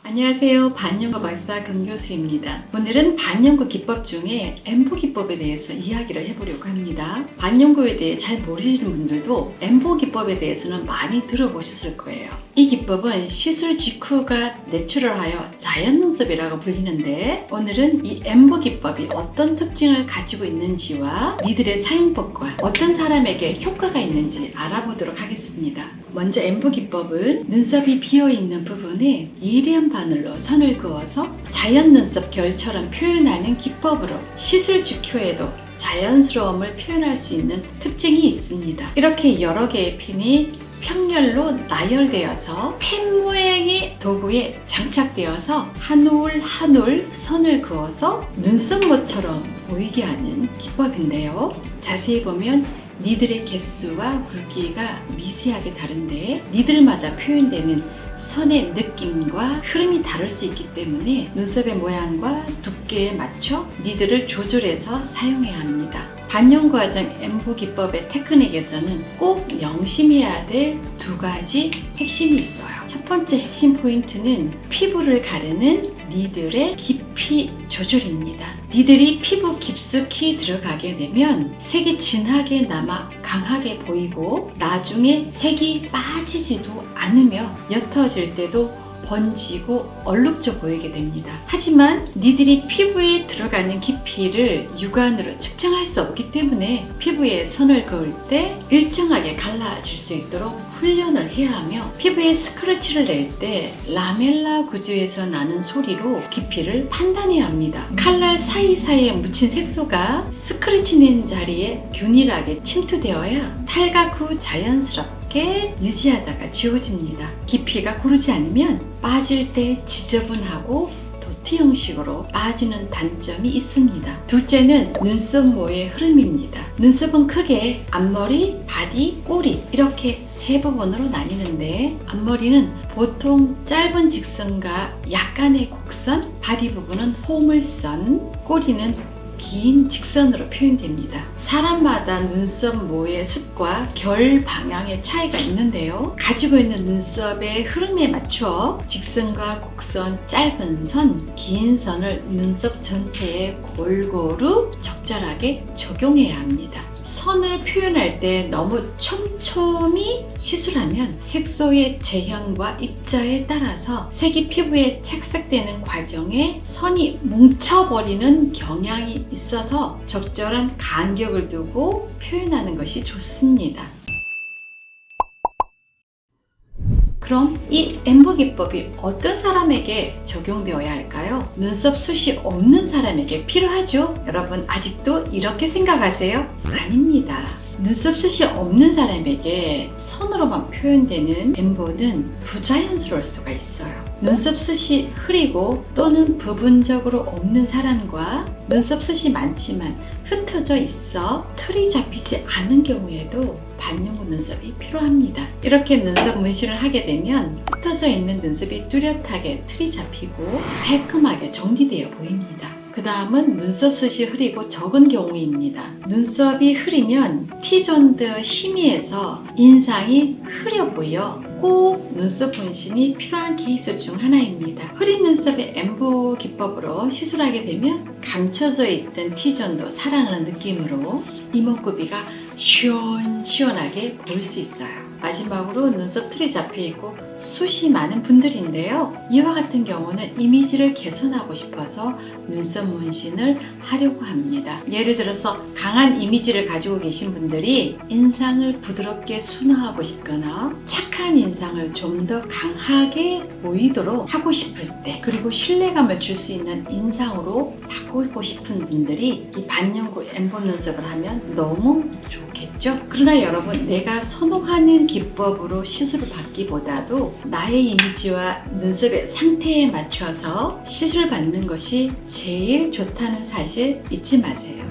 안녕하세요. 반영구 박사 금교수입니다. 오늘은 반영구 기법 중에 엠보 기법에 대해서 이야기를 해보려고 합니다. 반영구에 대해 잘 모르시는 분들도 엠보 기법에 대해서는 많이 들어보셨을 거예요. 이 기법은 시술 직후가 내추럴하여 자연 눈썹이라고 불리는데, 오늘은 이 엠보 기법이 어떤 특징을 가지고 있는지와 이들의 사용법과 어떤 사람에게 효과가 있는지 알아보도록 하겠습니다. 먼저 엠보 기법은 눈썹이 비어있는 부분에 예리한 바늘로 선을 그어서 자연 눈썹 결처럼 표현하는 기법으로 시술 직후에도 자연스러움을 표현할 수 있는 특징이 있습니다. 이렇게 여러 개의 핀이 평렬로 나열되어서 펜 모양의 도구에 장착되어서 한 올 한 올 선을 그어서 눈썹모처럼 보이게 하는 기법인데요. 자세히 보면 니들의 개수와 굵기가 미세하게 다른데 니들마다 표현되는 선의 느낌과 흐름이 다를 수 있기 때문에 눈썹의 모양과 두께에 맞춰 니들을 조절해서 사용해야 합니다. 반영 과정 엠보 기법의 테크닉에서는 꼭 명심해야 될 두 가지 핵심이 있어요. 첫 번째 핵심 포인트는 피부를 가르는 니들의 깊이 조절입니다. 니들이 피부 깊숙이 들어가게 되면 색이 진하게 남아 강하게 보이고, 나중에 색이 빠지지도 않으며 옅어질 때도 번지고 얼룩져 보이게 됩니다. 하지만 니들이 피부에 들어가는 깊이를 육안으로 측정할 수 없기 때문에 피부에 선을 그을 때 일정하게 갈라질 수 있도록 훈련을 해야 하며, 피부에 스크래치를 낼 때 라멜라 구조에서 나는 소리로 깊이를 판단해야 합니다. 칼날 사이사이에 묻힌 색소가 스크래치 낸 자리에 균일하게 침투되어야 탈각 후 자연스럽게 유지하다가 지워집니다. 깊이가 고르지 않으면 빠질 때 지저분하고 도트 형식으로 빠지는 단점이 있습니다. 둘째는 눈썹 모의 흐름입니다. 눈썹은 크게 앞머리, 바디, 꼬리 이렇게 세 부분으로 나뉘는데, 앞머리는 보통 짧은 직선과 약간의 곡선, 바디 부분은 호물선, 꼬리는 긴 직선으로 표현됩니다. 사람마다 눈썹 모의 숱과 결 방향의 차이가 있는데요. 가지고 있는 눈썹의 흐름에 맞춰 직선과 곡선, 짧은 선, 긴 선을 눈썹 전체에 골고루 적절하게 적용해야 합니다. 선을 표현할 때 너무 촘촘히 시술하면 색소의 제형과 입자에 따라서 색이 피부에 착색되는 과정에 선이 뭉쳐버리는 경향이 있어서 적절한 간격을 두고 표현하는 것이 좋습니다. 그럼 이 엠보 기법이 어떤 사람에게 적용되어야 할까요? 눈썹 숱이 없는 사람에게 필요하죠? 여러분 아직도 이렇게 생각하세요? 아닙니다. 눈썹 숱이 없는 사람에게 선으로만 표현되는 엠보는 부자연스러울 수가 있어요. 눈썹 숱이 흐리고 또는 부분적으로 없는 사람과 눈썹 숱이 많지만 흩어져 있어 틀이 잡히지 않은 경우에도 반영구 눈썹이 필요합니다. 이렇게 눈썹 문신을 하게 되면 흩어져 있는 눈썹이 뚜렷하게 틀이 잡히고 깔끔하게 정리되어 보입니다. 그 다음은 눈썹 숱이 흐리고 적은 경우입니다. 눈썹이 흐리면 T존드 희미해서 인상이 흐려 보여 꼭 눈썹 문신이 필요한 케이스 중 하나입니다. 흐린 눈썹의 엠보 기법으로 시술하게 되면 감춰져 있던 T존도 살아나는 느낌으로 이목구비가 시원시원하게 보일 수 있어요. 마지막으로 눈썹 틀이 잡혀있고 숱이 많은 분들인데요. 이와 같은 경우는 이미지를 개선하고 싶어서 눈썹 문신을 하려고 합니다. 예를 들어서 강한 이미지를 가지고 계신 분들이 인상을 부드럽게 순화하고 싶거나 착한 인상을 좀 더 강하게 보이도록 하고 싶을 때, 그리고 신뢰감을 줄 수 있는 인상으로 바꾸고 싶은 분들이 이 반영구 엠보 눈썹을 하면 너무 좋겠죠? 그러나 여러분, 내가 선호하는 기법으로 시술을 받기보다도 나의 이미지와 눈썹의 상태에 맞춰서 시술 받는 것이 제일 좋다는 사실 잊지 마세요.